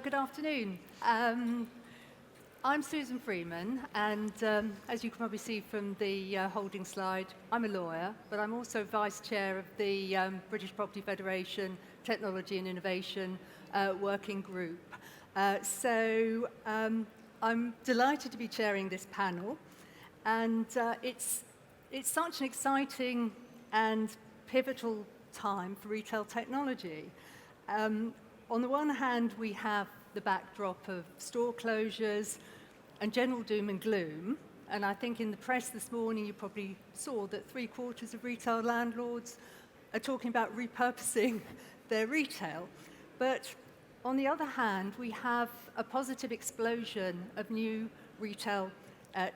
Good afternoon. I'm Susan Freeman, and as you can probably see from the holding slide, I'm a lawyer, but I'm also Vice Chair of the British Property Federation Technology and Innovation Working Group. I'm delighted to be chairing this panel, and it's such an exciting and pivotal time for retail technology. On the one hand, we have the backdrop of store closures and general doom and gloom. And I think in the press this morning, you probably saw that 3/4 of retail landlords are talking about repurposing their retail. But on the other hand, we have a positive explosion of new retail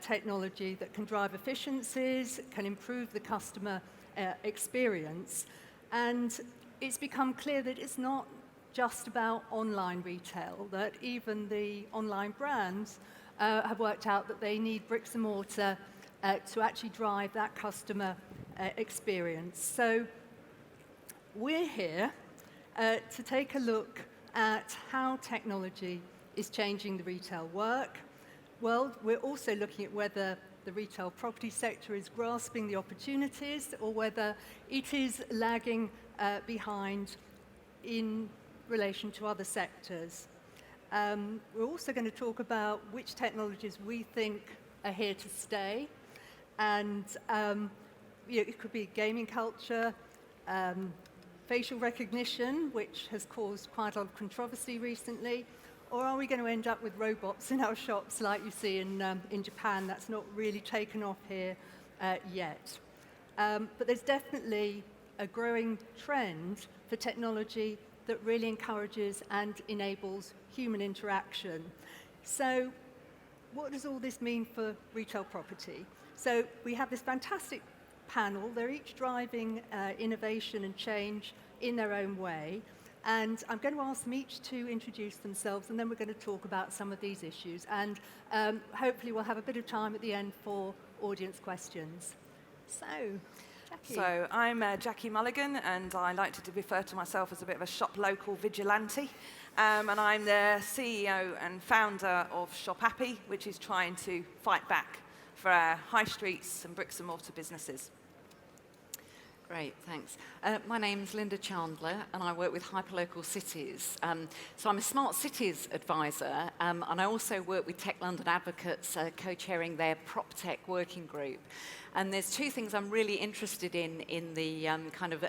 technology that can drive efficiencies, can improve the customer experience. And it's become clear that it's not just about online retail, that even the online brands have worked out that they need bricks and mortar to actually drive that customer experience. So we're here to take a look at how technology is changing the retail world. We're also looking at whether the retail property sector is grasping the opportunities or whether it is lagging behind in relation to other sectors. We're also going to talk about which technologies we think are here to stay. And it could be gaming culture, facial recognition, which has caused quite a lot of controversy recently. Or are we going to end up with robots in our shops like you see in Japan? That's not really taken off here yet. But there's definitely a growing trend for technology that really encourages and enables human interaction. So what does all this mean for retail property? So we have this fantastic panel. They're each driving innovation and change in their own way. And I'm going to ask them each to introduce themselves, and then we're going to talk about some of these issues. And hopefully we'll have a bit of time at the end for audience questions. So, Jackie. So I'm Jackie Mulligan, and I like to refer to myself as a bit of a shop local vigilante. And I'm the CEO and founder of ShopAppy, which is trying to fight back for our high streets and bricks and mortar businesses. Great, thanks. My name's Linda Chandler, and I work with hyperlocal cities. So I'm a smart cities advisor, and I also work with Tech London Advocates, co-chairing their PropTech working group. And there's two things I'm really interested in the kind of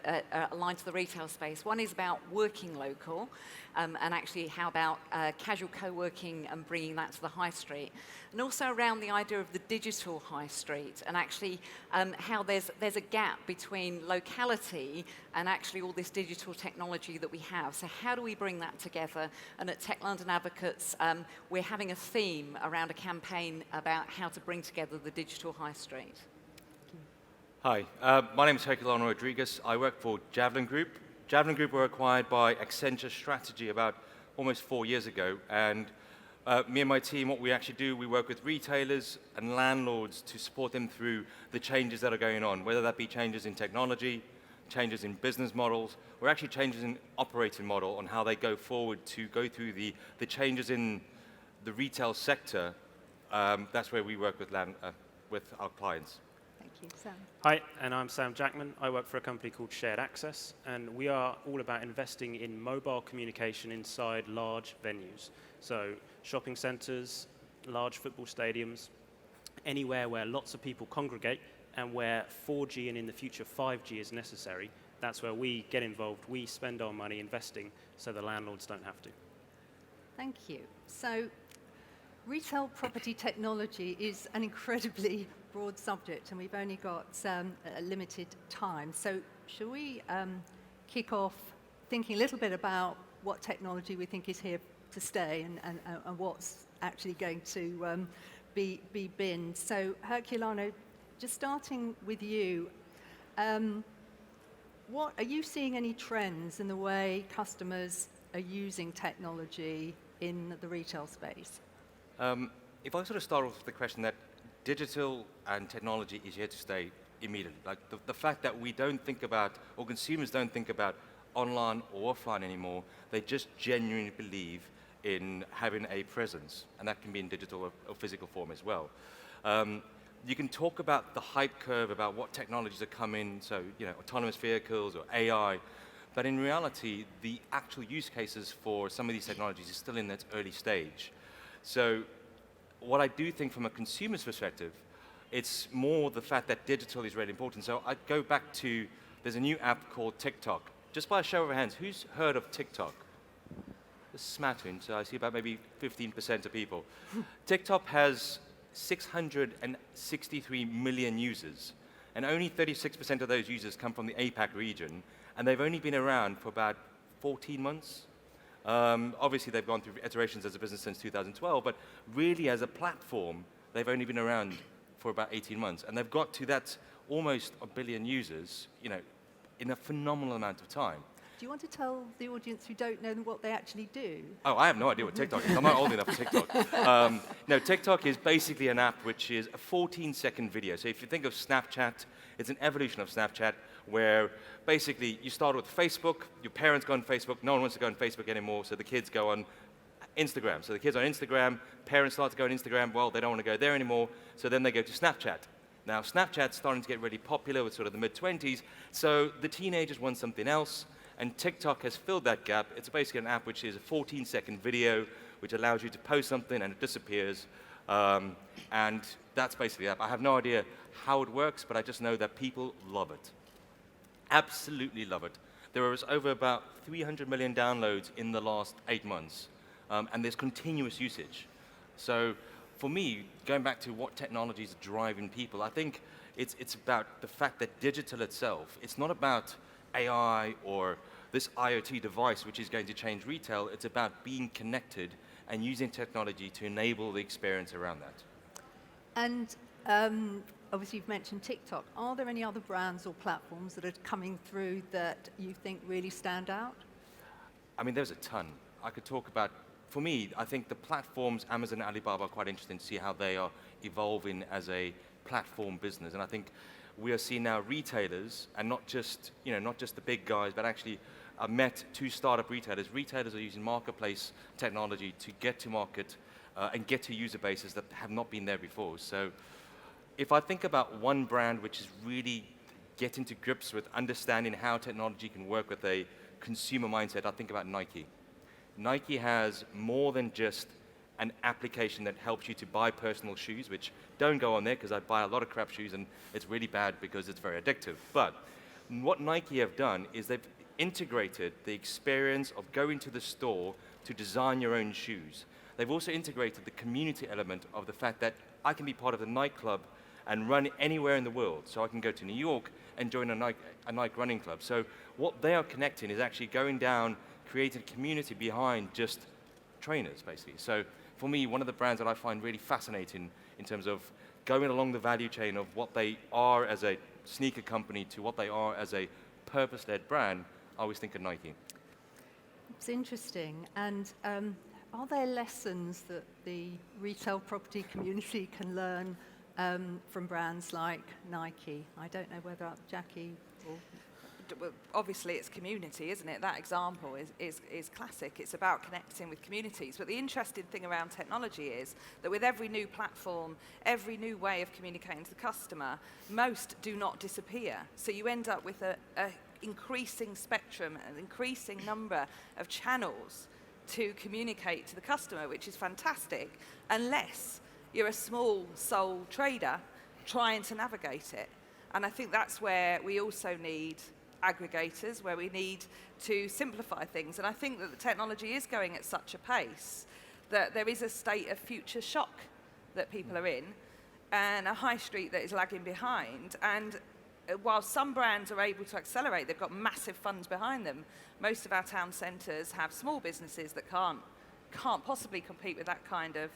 aligned to the retail space. One is about working local, and actually how about casual co-working and bringing that to the high street. And also around the idea of the digital high street, and actually how there's a gap between locality and actually all this digital technology that we have. So how do we bring that together? And at Tech London Advocates, we're having a theme around a campaign about how to bring together the digital high street. Hi, my name is Herculano Rodrigues. I work for Javelin Group. Javelin Group were acquired by Accenture Strategy about almost 4 years ago. And me and my team, what we actually do, we work with retailers and landlords to support them through the changes that are going on, whether that be changes in technology, changes in business models, or actually changes in operating model on how they go forward to go through the changes in the retail sector. That's where we work with our clients. Thank you, Sam. Hi, and I'm Sam Jackman. I work for a company called Shared Access, and we are all about investing in mobile communication inside large venues. So shopping centres, large football stadiums, anywhere where lots of people congregate and where 4G and in the future 5G is necessary. That's where we get involved. We spend our money investing so the landlords don't have to. Thank you. So retail property technology is an incredibly broad subject, and we've only got a limited time. So shall we kick off thinking a little bit about what technology we think is here to stay and what's actually going to be binned. So Herculano, just starting with you, what are you seeing any trends in the way customers are using technology in the retail space? If I sort of start off with the question that digital and technology is here to stay immediately, like the fact that we don't think about, or consumers don't think about online or offline anymore, they just genuinely believe in having a presence, and that can be in digital or physical form as well. You can talk about the hype curve, about what technologies are coming, so autonomous vehicles or AI, but in reality, the actual use cases for some of these technologies is still in its early stage. So what I do think from a consumer's perspective, it's more the fact that digital is really important. So I go back to, there's a new app called TikTok. Just by a show of hands, who's heard of TikTok? A smattering, so I see about maybe 15% of people. TikTok has 663 million users, and only 36% of those users come from the APAC region, and they've only been around for about 14 months. Obviously, they've gone through iterations as a business since 2012, but really as a platform, they've only been around for about 18 months, and they've got to that almost 1 billion users, in a phenomenal amount of time. Do you want to tell the audience who don't know what they actually do? Oh, I have no idea what TikTok is. I'm not old enough for TikTok. No, TikTok is basically an app which is a 14-second video. So if you think of Snapchat, it's an evolution of Snapchat where basically you start with Facebook, your parents go on Facebook, no one wants to go on Facebook anymore, so the kids go on Instagram. So the kids are on Instagram, parents start to go on Instagram, well, they don't want to go there anymore, so then they go to Snapchat. Now, Snapchat's starting to get really popular with sort of the mid-20s, so the teenagers want something else, and TikTok has filled that gap. It's basically an app which is a 14-second video, which allows you to post something and it disappears. And that's basically the app. I have no idea how it works, but I just know that people love it. Absolutely love it. There was over about 300 million downloads in the last 8 months, and there's continuous usage. So for me, going back to what technology is driving people, I think it's about the fact that digital itself, it's not about AI or this IoT device which is going to change retail. It's about being connected and using technology to enable the experience around that. And obviously you've mentioned TikTok. Are there any other brands or platforms that are coming through that you think really stand out? I mean, there's a ton. I could talk about, for me, I think the platforms, Amazon and Alibaba, are quite interesting to see how they are evolving as a platform business. And I think we are seeing now retailers, and not just the big guys, but actually I've met 2 startup retailers. Retailers are using marketplace technology to get to market and get to user bases that have not been there before. So if I think about one brand which is really getting to grips with understanding how technology can work with a consumer mindset, I think about Nike. Nike has more than just an application that helps you to buy personal shoes, which don't go on there because I buy a lot of crap shoes and it's really bad because it's very addictive. But what Nike have done is they've integrated the experience of going to the store to design your own shoes. They've also integrated the community element of the fact that I can be part of the nightclub and run anywhere in the world. So I can go to New York and join a Nike running club. So what they are connecting is actually going down, creating a community behind just trainers, basically. So for me, one of the brands that I find really fascinating in terms of going along the value chain of what they are as a sneaker company to what they are as a purpose-led brand, I always think of Nike. It's interesting. And are there lessons that the retail property community can learn from brands like Nike? I don't know whether Jackie or... Well, obviously it's community, isn't it? That example is classic. It's about connecting with communities. But the interesting thing around technology is that with every new platform, every new way of communicating to the customer, most do not disappear. So you end up with a increasing spectrum, an increasing number of channels to communicate to the customer, which is fantastic, unless you're a small sole trader trying to navigate it. And I think that's where we also need aggregators, where we need to simplify things. And I think that the technology is going at such a pace that there is a state of future shock that people are in and a high street that is lagging behind. And while some brands are able to accelerate, they've got massive funds behind them. Most of our town centres have small businesses that can't possibly compete with that kind of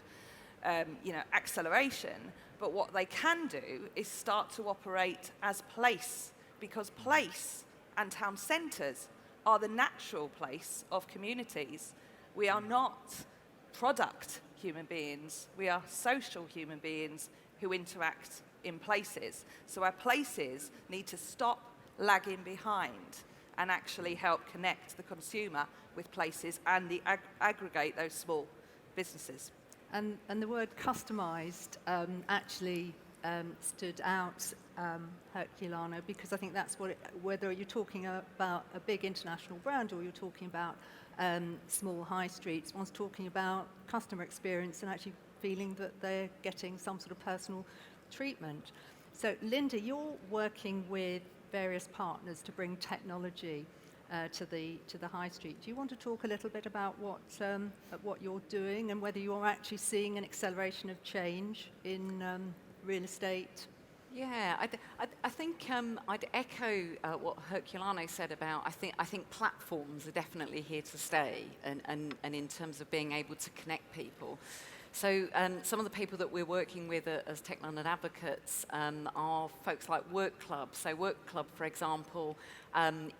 acceleration. But what they can do is start to operate as place, because place and town centres are the natural place of communities. We are not product human beings. We are social human beings who interact in places. So our places need to stop lagging behind and actually help connect the consumer with places and aggregate those small businesses. And the word customized actually stood out, Herculano, because I think that's whether you're talking about a big international brand or you're talking about small high streets, one's talking about customer experience and actually feeling that they're getting some sort of personal treatment. So, Linda, you're working with various partners to bring technology to the high street. Do you want to talk a little bit about what you're doing and whether you're actually seeing an acceleration of change in real estate? Yeah, I think I'd echo what Herculano said about, I think platforms are definitely here to stay, and in terms of being able to connect people. So some of the people that we're working with as Tech London advocates are folks like Work Club. So Work Club, for example,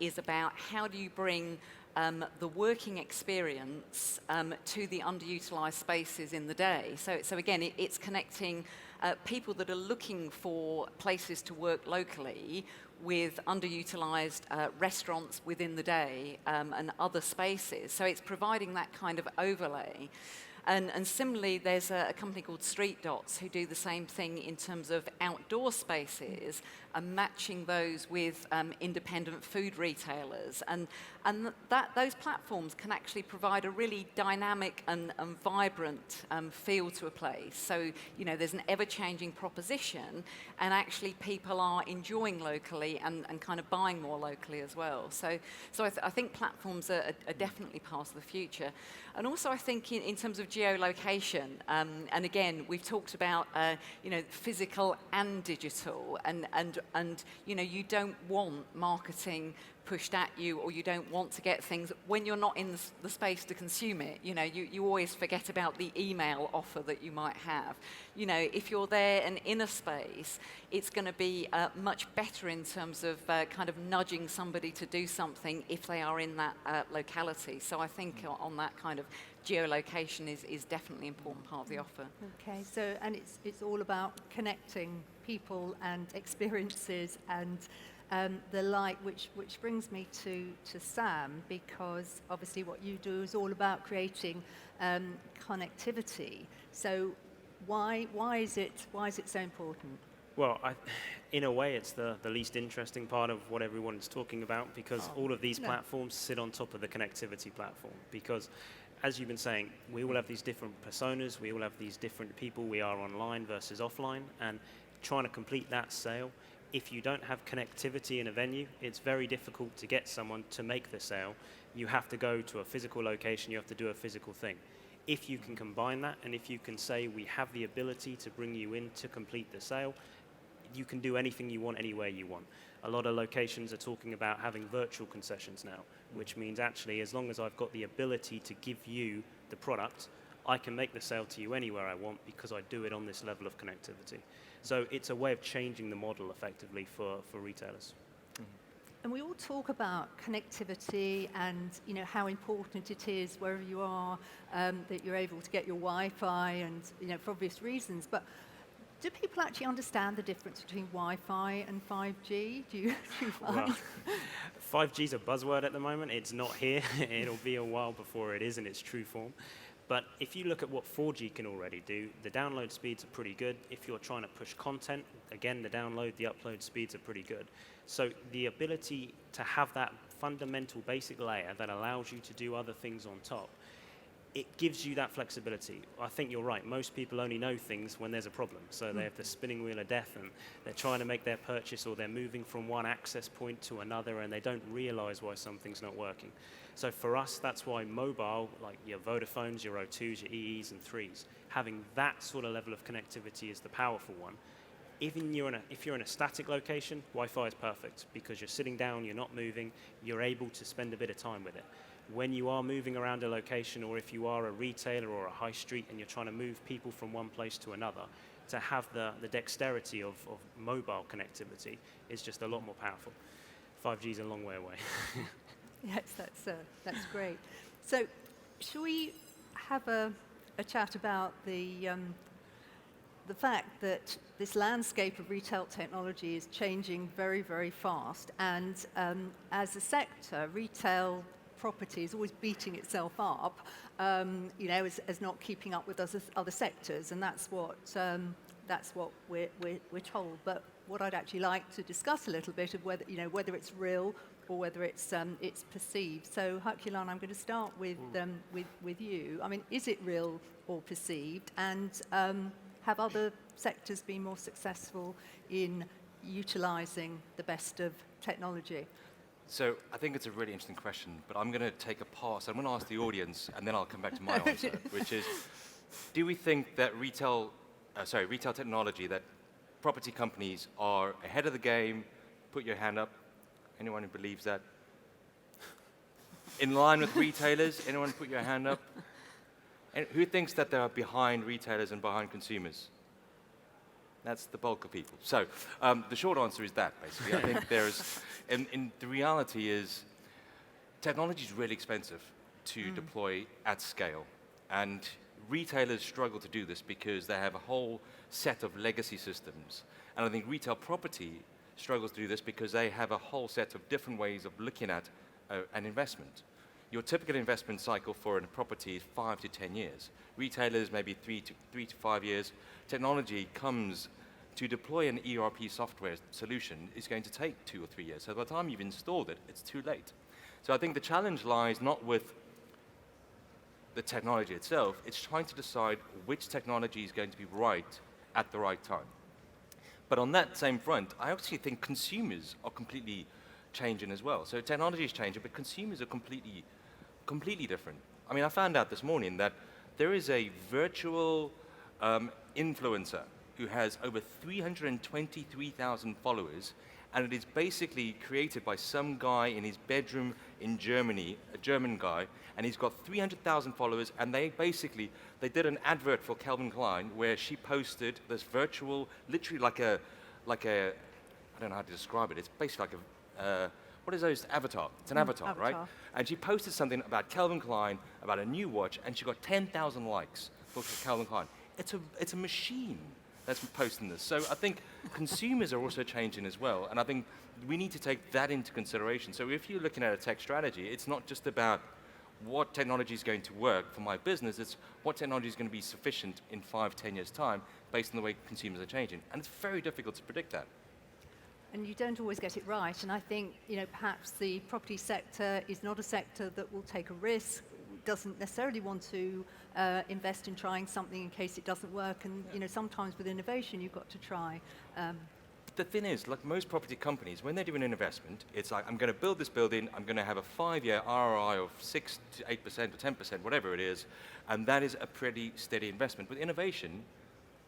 is about how do you bring the working experience to the underutilized spaces in the day. So again, it's connecting people that are looking for places to work locally with underutilized restaurants within the day and other spaces. So it's providing that kind of overlay. And similarly, there's a company called Street Dots who do the same thing in terms of outdoor spaces and matching those with independent food retailers. And those platforms can actually provide a really dynamic and vibrant feel to a place. So, there's an ever-changing proposition, and actually people are enjoying locally and kind of buying more locally as well. So I think platforms are definitely part of the future. And also I think in terms of geolocation, and again, we've talked about physical and digital, and you don't want marketing pushed at you, or you don't want to get things when you're not in the space to consume it. You always forget about the email offer that you might have. If you're there and in a space, it's going to be much better in terms of kind of nudging somebody to do something if they are in that locality. So I think on that kind of geolocation is definitely an important part of the offer. Okay, so and it's all about connecting people and experiences and the like, which brings me to Sam, because obviously what you do is all about creating connectivity. So why is it so important? Well, in a way, it's the least interesting part of what everyone is talking about, because all of these platforms sit on top of the connectivity platform. Because, as you've been saying, we all have these different personas, we all have these different people we are online versus offline, and trying to complete that sale, if you don't have connectivity in a venue, it's very difficult to get someone to make the sale. You have to go to a physical location, you have to do a physical thing. If you can combine that, and if you can say we have the ability to bring you in to complete the sale, you can do anything you want, anywhere you want. A lot of locations are talking about having virtual concessions now, which means actually as long as I've got the ability to give you the product, I can make the sale to you anywhere I want because I do it on this level of connectivity. So it's a way of changing the model effectively for retailers. And we all talk about connectivity and how important it is wherever you are, that you're able to get your Wi-Fi and for obvious reasons. But do people actually understand the difference between Wi-Fi and 5G? Do you find? Well, 5G is a buzzword at the moment. It's not here. It'll be a while before it is in its true form. But if you look at what 4G can already do, the download speeds are pretty good. If you're trying to push content, again, the download, the upload speeds are pretty good. So the ability to have that fundamental basic layer that allows you to do other things on top, it gives you that flexibility. I think you're right. Most people only know things when there's a problem. So they have the spinning wheel of death, and they're trying to make their purchase, or they're moving from one access point to another, and they don't realize why something's not working. So for us, that's why mobile, like your Vodafones, your O2s, your EEs and 3s, having that sort of level of connectivity is the powerful one. Even if you're in a static location, Wi-Fi is perfect because you're sitting down, you're not moving, you're able to spend a bit of time with it. When you are moving around a location, or if you are a retailer or a high street and you're trying to move people from one place to another, to have the dexterity of mobile connectivity is just a lot more powerful. 5G is a long way away. Yes, that's great. So, shall we have a chat about the the fact that this landscape of retail technology is changing very, very fast. And as a sector, retail property is always beating itself up, as not keeping up with other sectors. And that's what we're told. But what I'd actually like to discuss a little bit of whether it's real or whether it's perceived. So, Herculano, I'm going to start with you. I mean, is it real or perceived? And have other sectors been more successful in utilising the best of technology? So I think it's a really interesting question, but I'm going to take a pass. I'm going to ask the audience, and then I'll come back to my answer, which is, do we think that retail technology, that property companies are ahead of the game? Put your hand up. Anyone who believes that? In line with retailers? Anyone put your hand up? And who thinks that they're behind retailers and behind consumers? That's the bulk of people. So the short answer is that, basically. I think the reality is technology is really expensive to deploy at scale. And retailers struggle to do this because they have a whole set of legacy systems. And I think retail property struggles to do this because they have a whole set of different ways of looking at an investment. Your typical investment cycle for a property is 5 to 10 years. Retailers, maybe 3 to 5 years. Technology comes to deploy an ERP software solution is going to take 2 or 3 years. So by the time you've installed it, it's too late. So I think the challenge lies not with the technology itself, it's trying to decide which technology is going to be right at the right time. But on that same front, I actually think consumers are completely changing as well. So technology is changing, but consumers are completely different. I mean, I found out this morning that there is a virtual influencer who has over 323,000 followers, and it is basically created by some guy in his bedroom in Germany, a German guy, and he's got 300,000 followers, and they did an advert for Calvin Klein where she posted this virtual, literally like a, I don't know how to describe it, it's basically like a, what is those, avatar? It's an avatar, right? And she posted something about Calvin Klein, about a new watch, and she got 10,000 likes for Calvin Klein. It's a machine that's posting this. So I think consumers are also changing as well, and I think we need to take that into consideration. So if you're looking at a tech strategy, it's not just about what technology is going to work for my business, it's what technology is going to be sufficient in 5, 10 years' time based on the way consumers are changing. And it's very difficult to predict that. And you don't always get it right. And I think, perhaps the property sector is not a sector that will take a risk, doesn't necessarily want to invest in trying something in case it doesn't work. And, sometimes with innovation, you've got to try. The thing is, like most property companies, when they do an investment, it's like, I'm going to build this building, I'm going to have a 5-year ROI of 6 to 8% or 10%, whatever it is, and that is a pretty steady investment. With innovation,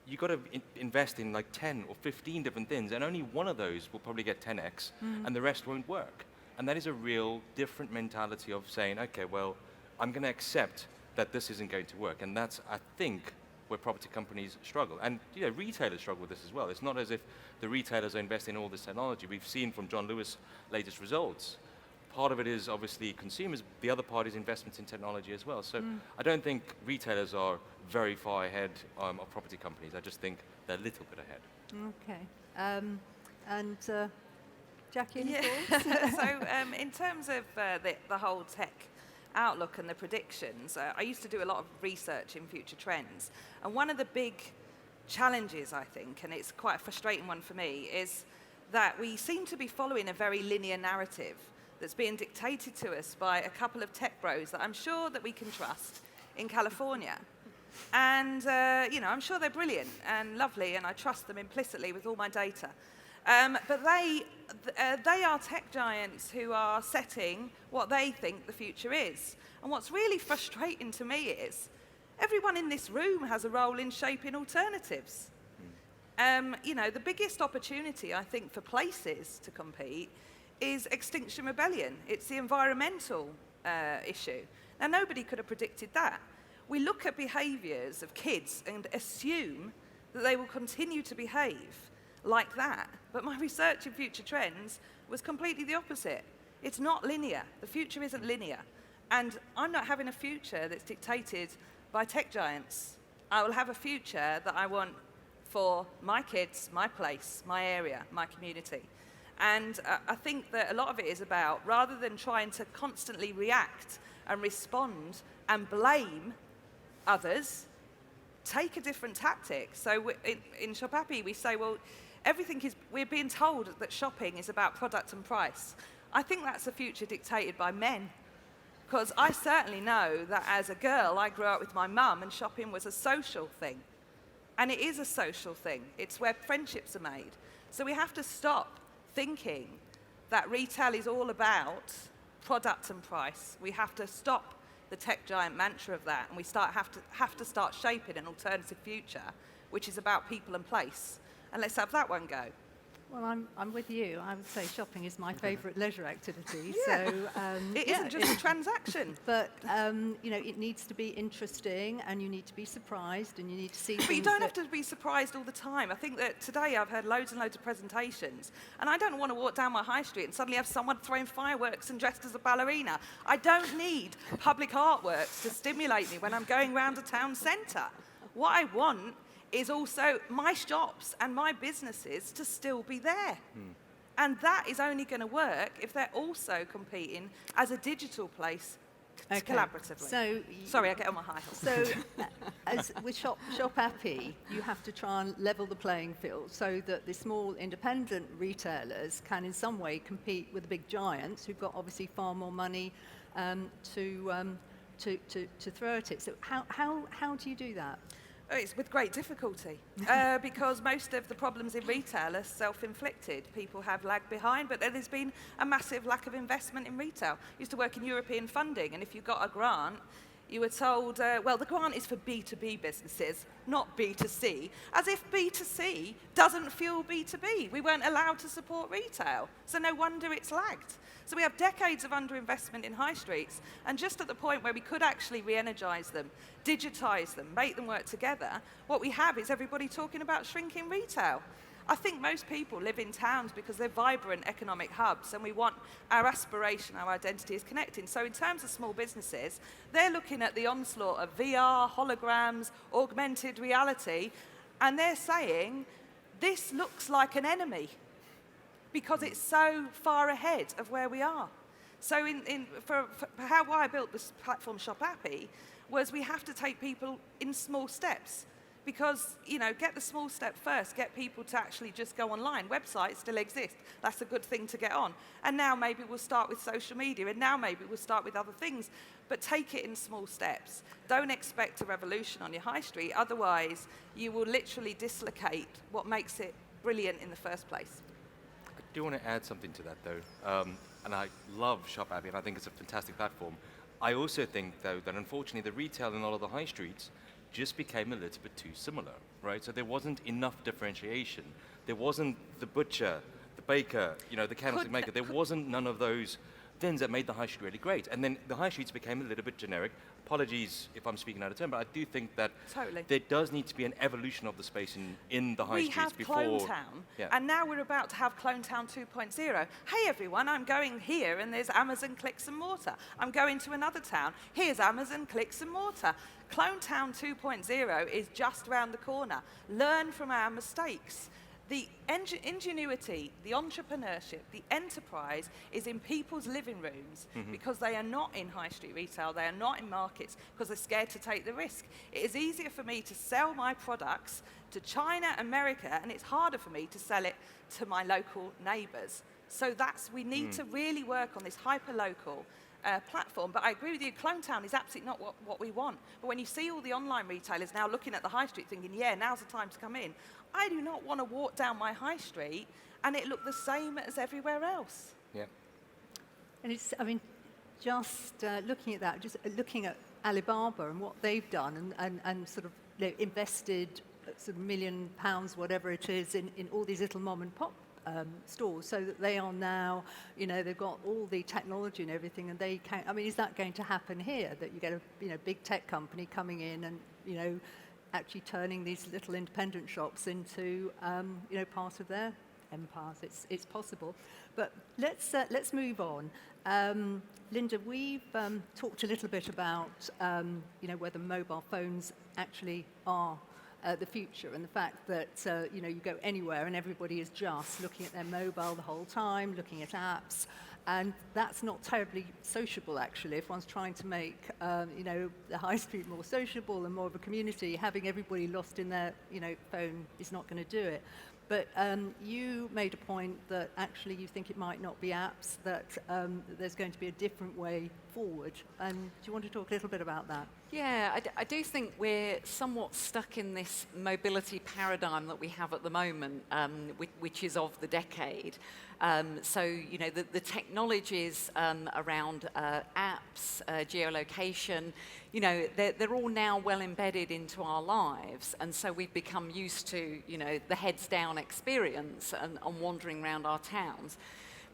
you've got to invest in like 10 or 15 different things, and only one of those will probably get 10x, and the rest won't work. And that is a real different mentality of saying, okay, well, I'm going to accept that this isn't going to work. And that's, I think, where property companies struggle. And retailers struggle with this as well. It's not as if the retailers are investing in all this technology. We've seen from John Lewis' latest results, part of it is obviously consumers, the other part is investments in technology as well. So I don't think retailers are very far ahead of property companies. I just think they're a little bit ahead. Okay. And Jackie, any thoughts? So in terms of the whole tech outlook and the predictions, I used to do a lot of research in future trends. And one of the big challenges, I think, and it's quite a frustrating one for me, is that we seem to be following a very linear narrative that's being dictated to us by a couple of tech bros that I'm sure that we can trust in California. And, I'm sure they're brilliant and lovely, and I trust them implicitly with all my data. But they are tech giants who are setting what they think the future is. And what's really frustrating to me is everyone in this room has a role in shaping alternatives. The biggest opportunity, I think, for places to compete is Extinction Rebellion. It's the environmental issue. Now, nobody could have predicted that. We look at behaviours of kids and assume that they will continue to behave like that. But my research in future trends was completely the opposite. It's not linear. The future isn't linear. And I'm not having a future that's dictated by tech giants. I will have a future that I want for my kids, my place, my area, my community. And I think that a lot of it is about, rather than trying to constantly react and respond and blame others, take a different tactic. So in ShopAppy, we say, well, we're being told that shopping is about product and price. I think that's a future dictated by men. Because I certainly know that as a girl, I grew up with my mum, and shopping was a social thing. And it is a social thing. It's where friendships are made. So we have to stop thinking that retail is all about product and price. We have to stop the tech giant mantra of that, and we have to start shaping an alternative future, which is about people and place. And let's have that one go. Well, I'm with you. I would say shopping is my favourite leisure activity. Yeah. So It isn't just a transaction. But it needs to be interesting, and you need to be surprised, and you need to see. But you don't have to be surprised all the time. I think that today I've heard loads and loads of presentations, and I don't want to walk down my high street and suddenly have someone throwing fireworks and dressed as a ballerina. I don't need public artworks to stimulate me when I'm going round a town centre. What I want is also my shops and my businesses to still be there. And that is only going to work if they're also competing as a digital place collaboratively. So sorry, I get on my high horse. So as with ShopAppy, you have to try and level the playing field so that the small independent retailers can in some way compete with the big giants who've got obviously far more money to throw at it. So how do you do that? It's with great difficulty because most of the problems in retail are self-inflicted. People have lagged behind, but there's been a massive lack of investment in retail. I used to work in European funding, and if you got a grant, you were told, well, the grant is for B2B businesses, not B2C, as if B2C doesn't fuel B2B. We weren't allowed to support retail, so no wonder it's lagged. So we have decades of underinvestment in high streets, and just at the point where we could actually re-energise them, digitise them, make them work together, what we have is everybody talking about shrinking retail. I think most people live in towns because they're vibrant economic hubs, and we want our aspiration, our identity is connecting. So in terms of small businesses, they're looking at the onslaught of VR, holograms, augmented reality, and they're saying, this looks like an enemy, because it's so far ahead of where we are. So why I built this platform ShopAppy was we have to take people in small steps. Because, get the small step first, get people to actually just go online. Websites still exist. That's a good thing to get on. And now maybe we'll start with social media, and now maybe we'll start with other things. But take it in small steps. Don't expect a revolution on your high street. Otherwise, you will literally dislocate what makes it brilliant in the first place. I do want to add something to that, though. And I love ShopAppy, and I think it's a fantastic platform. I also think, though, that unfortunately the retail in all of the high streets just became a little bit too similar, right? So there wasn't enough differentiation. There wasn't the butcher, the baker, the candlestick maker. There wasn't none of those things that made the high street really great. And then the high streets became a little bit generic. Apologies if I'm speaking out of turn, but I do think that there does need to be an evolution of the space in the high streets before. We have Clone Town, and now we're about to have Clone Town 2.0. Hey everyone, I'm going here, and there's Amazon clicks and mortar. I'm going to another town. Here's Amazon clicks and mortar. Clone Town 2.0 is just around the corner. Learn from our mistakes. The ingenuity, the entrepreneurship, the enterprise is in people's living rooms because they are not in high street retail, they are not in markets because they're scared to take the risk. It is easier for me to sell my products to China, America, and it's harder for me to sell it to my local neighbours. So we need to really work on this hyper-local platform. But I agree with you, Clone Town is absolutely not what we want. But when you see all the online retailers now looking at the high street thinking, yeah, now's the time to come in, I do not want to walk down my high street and it look the same as everywhere else. Yeah. And it's, just looking at that, just looking at Alibaba and what they've done and sort of invested sort of £1 million, whatever it is, in all these little mom and pop stores, so that they are now, they've got all the technology and everything, and they can. Is that going to happen here? That you get a big tech company coming in and actually turning these little independent shops into part of their empires? It's possible, but let's move on. Linda, we've talked a little bit about whether mobile phones actually are the future, and the fact that you go anywhere and everybody is just looking at their mobile the whole time, looking at apps, and that's not terribly sociable actually. If one's trying to make the high street more sociable and more of a community, having everybody lost in their phone is not going to do it. But you made a point that actually you think it might not be apps, that there's going to be a different way forward. Do you want to talk a little bit about that? Yeah, I do think we're somewhat stuck in this mobility paradigm that we have at the moment, which is of the decade. The technologies around apps, geolocation, they're all now well embedded into our lives, and so we've become used to, the heads down experience and wandering around our towns.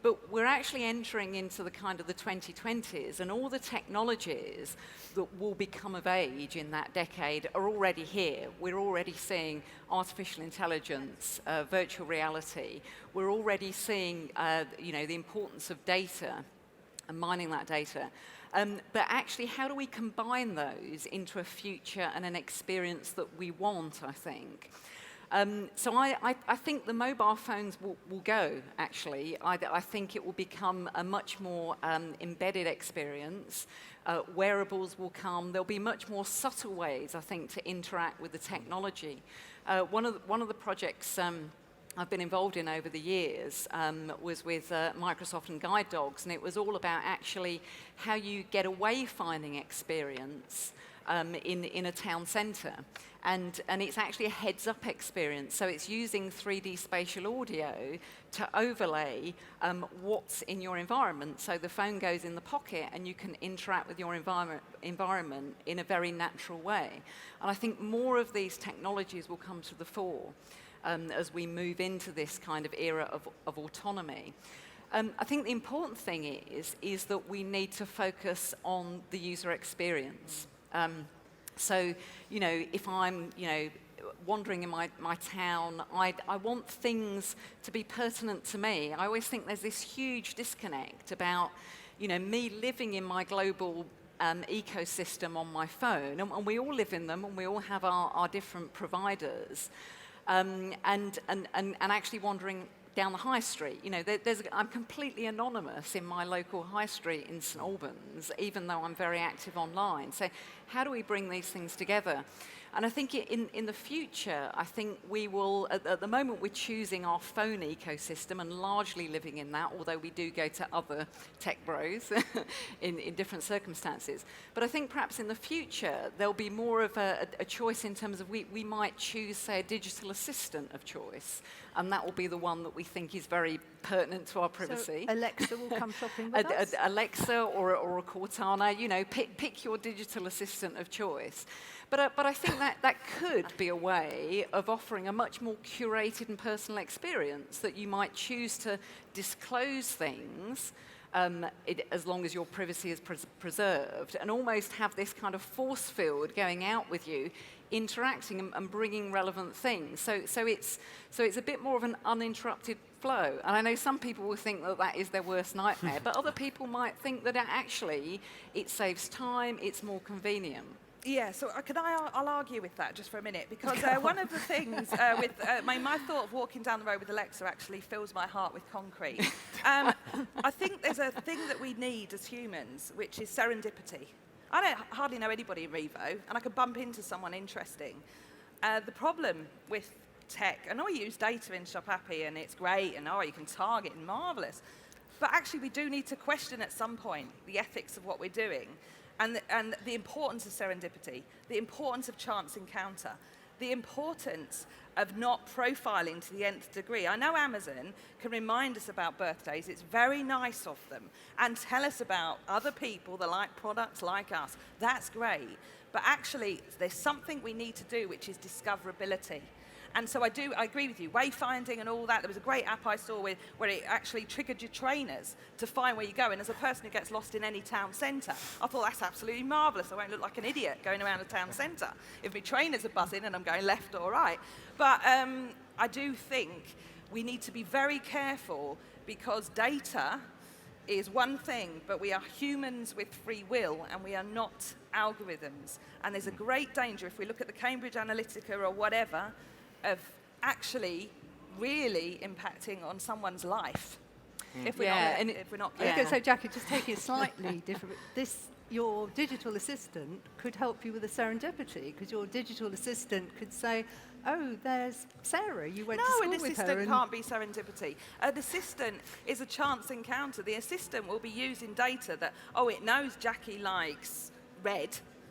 But we're actually entering into the kind of the 2020s, and all the technologies that will become of age in that decade are already here. We're already seeing artificial intelligence, virtual reality. We're already seeing, the importance of data and mining that data. But actually, how do we combine those into a future and an experience that we want, I think? So I think the mobile phones will go, actually. I think it will become a much more embedded experience. Wearables will come. There'll be much more subtle ways, I think, to interact with the technology. One of the projects I've been involved in over the years was with Microsoft and Guide Dogs, and it was all about actually how you get a wayfinding experience in a town centre. And it's actually a heads-up experience, so it's using 3D spatial audio to overlay what's in your environment. So the phone goes in the pocket, and you can interact with your environment in a very natural way. And I think more of these technologies will come to the fore as we move into this kind of era of autonomy. I think the important thing is that we need to focus on the user experience. So, if I'm, wandering in my town, I want things to be pertinent to me. I always think there's this huge disconnect about, me living in my global ecosystem on my phone, and we all live in them, and we all have our different providers, and actually wandering down the high street. I'm completely anonymous in my local high street in St Albans, even though I'm very active online. So how do we bring these things together? And I think in the future, I think we will, at the moment we're choosing our phone ecosystem and largely living in that, although we do go to other tech bros in different circumstances. But I think perhaps in the future, there'll be more of a choice in terms of we might choose, say, a digital assistant of choice, and that will be the one that we think is very pertinent to our privacy. So Alexa will come shopping with us? Alexa or a Cortana, pick your digital assistant of choice. But I think that could be a way of offering a much more curated and personal experience, that you might choose to disclose things as long as your privacy is preserved, and almost have this kind of force field going out with you, interacting and bringing relevant things. So it's a bit more of an uninterrupted flow. And I know some people will think that is their worst nightmare, but other people might think that actually it saves time, it's more convenient. Yeah, so I'll argue with that just for a minute, because one of the things with my thought of walking down the road with Alexa actually fills my heart with concrete. I think there's a thing that we need as humans, which is serendipity. I don't hardly know anybody in Revo, and I could bump into someone interesting. The problem with tech, I know we use data in ShopAppy, and it's great, and you can target, and marvelous, but actually we do need to question at some point the ethics of what we're doing. And the importance of serendipity, the importance of chance encounter, the importance of not profiling to the nth degree. I know Amazon can remind us about birthdays. It's very nice of them. And tell us about other people that like products like us. That's great. But actually, there's something we need to do, which is discoverability. And so I agree with you, wayfinding and all that. There was a great app I saw where it actually triggered your trainers to find where you go. And as a person who gets lost in any town centre, I thought that's absolutely marvellous. I won't look like an idiot going around a town centre if my trainers are buzzing and I'm going left or right. But I do think we need to be very careful, because data is one thing, but we are humans with free will, and we are not algorithms. And there's a great danger, if we look at the Cambridge Analytica or whatever, of actually really impacting on someone's life. If we're not I was careful. going to say, Jackie, just taking it slightly different. Your digital assistant could help you with a serendipity, because your digital assistant could say, oh, there's Sarah, you went to No, school an with her. assistant can't be serendipity. An assistant is a chance encounter. The assistant will be using data that, oh, it knows Jackie likes red,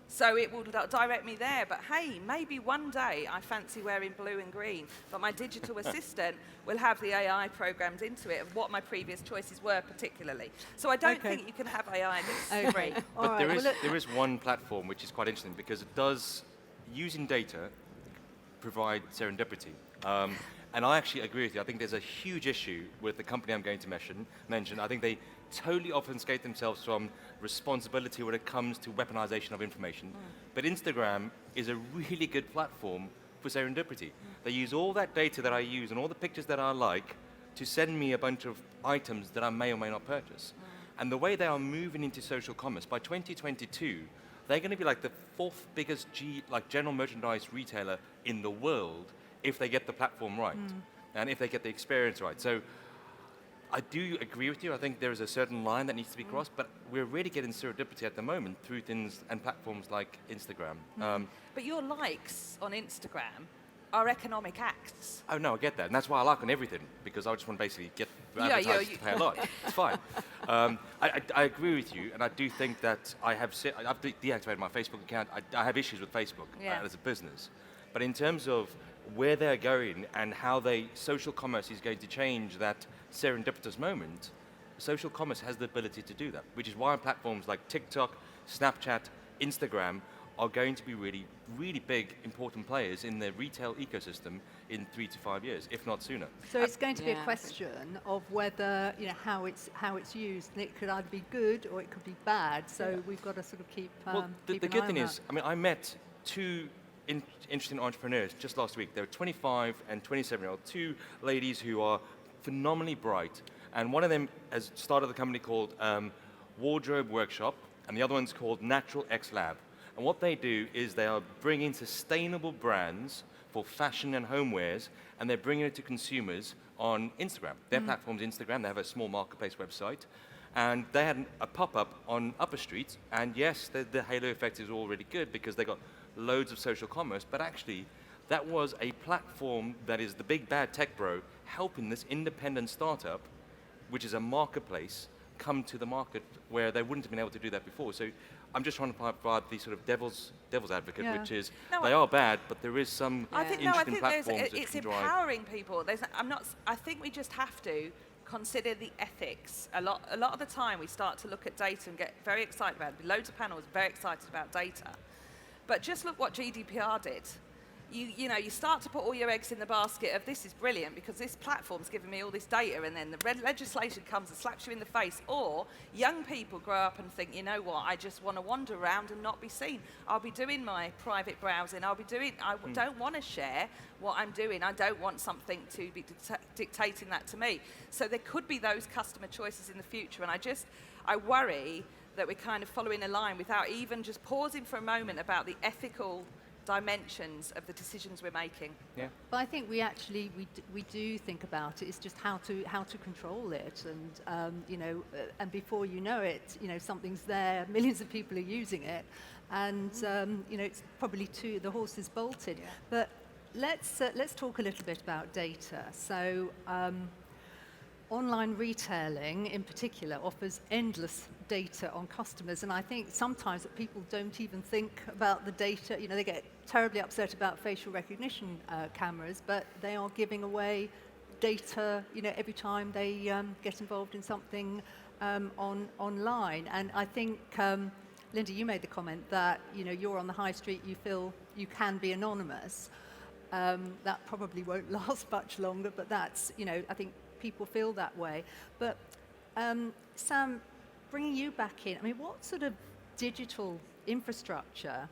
so it will direct me there. But hey, maybe one day I fancy wearing blue and green, but my digital assistant will have the AI programmed into it of what my previous choices were particularly. So I don't think you can have AI that's free. All But right, there is one platform which is quite interesting because it does, using data, provide serendipity. And I actually agree with you. I think there's a huge issue with the company I'm going to mention. I think they totally obfuscate themselves from responsibility when it comes to weaponization of information. But Instagram is a really good platform for serendipity. They use all that data that I use and all the pictures that I like to send me a bunch of items that I may or may not purchase. And the way they are moving into social commerce, by 2022, they're going to be like the 4th biggest general merchandise retailer in the world if they get the platform right and if they get the experience right. So I do agree with you. I think there is a certain line that needs to be crossed, but we're really getting serendipity at the moment through things and platforms like Instagram. But your likes on Instagram are economic acts. Oh no, I get that, and that's why I like on everything, because I just want to basically get advertisers to pay a lot. It's fine. I agree with you, and I do think that I've deactivated my Facebook account. I have issues with Facebook as a business, but in terms of where they're going and how social commerce is going to change that serendipitous moment, social commerce has the ability to do that, which is why platforms like TikTok, Snapchat, Instagram are going to be really, really big, important players in the retail ecosystem in 3 to 5 years, if not sooner. So it's going to be a question of whether, how it's used, and it could either be good or it could be bad. So we've got to sort of keep. Well, the good thing is, I met 2 interesting entrepreneurs just last week. They were 25 and 27-year-old, 2 ladies who are phenomenally bright, and one of them has started a company called Wardrobe Workshop, and the other one's called Natural X Lab. And what they do is they are bringing sustainable brands for fashion and homewares, and they're bringing it to consumers on Instagram. Their platform's Instagram. They have a small marketplace website, and they had a pop-up on Upper Street. And yes, the halo effect is all really good because they got loads of social commerce, but actually that was a platform that is the big bad tech bro helping this independent startup, which is a marketplace, come to the market where they wouldn't have been able to do that before. So I'm just trying to provide the sort of devil's advocate, which is they are bad, but there is some interesting platforms that it's can drive. empowering people. I think we just have to consider the ethics. A lot of the time we start to look at data and get very excited about it. Loads of panels very excited about data. But just look what GDPR did. You start to put all your eggs in the basket of this is brilliant because this platform's giving me all this data, and then the legislation comes and slaps you in the face. Or young people grow up and think, you know what, I just want to wander around and not be seen. I'll be doing my private browsing. I don't want to share what I'm doing. I don't want something to be dictating that to me. So there could be those customer choices in the future, and I worry that we're kind of following a line without even just pausing for a moment about the ethical dimensions of the decisions we're making. Yeah. But I think we do think about it. It's just how to control it, and and before you know it, something's there. Millions of people are using it, and it's probably the horse is bolted. Yeah. But let's talk a little bit about data. So. Online retailing, in particular, offers endless data on customers, and I think sometimes that people don't even think about the data. They get terribly upset about facial recognition cameras, but they are giving away data, every time they get involved in something online. And I think, Linda, you made the comment that you're on the high street, you feel you can be anonymous. That probably won't last much longer, but that's I think. People feel that way. But Sam, bringing you back in, what sort of digital infrastructure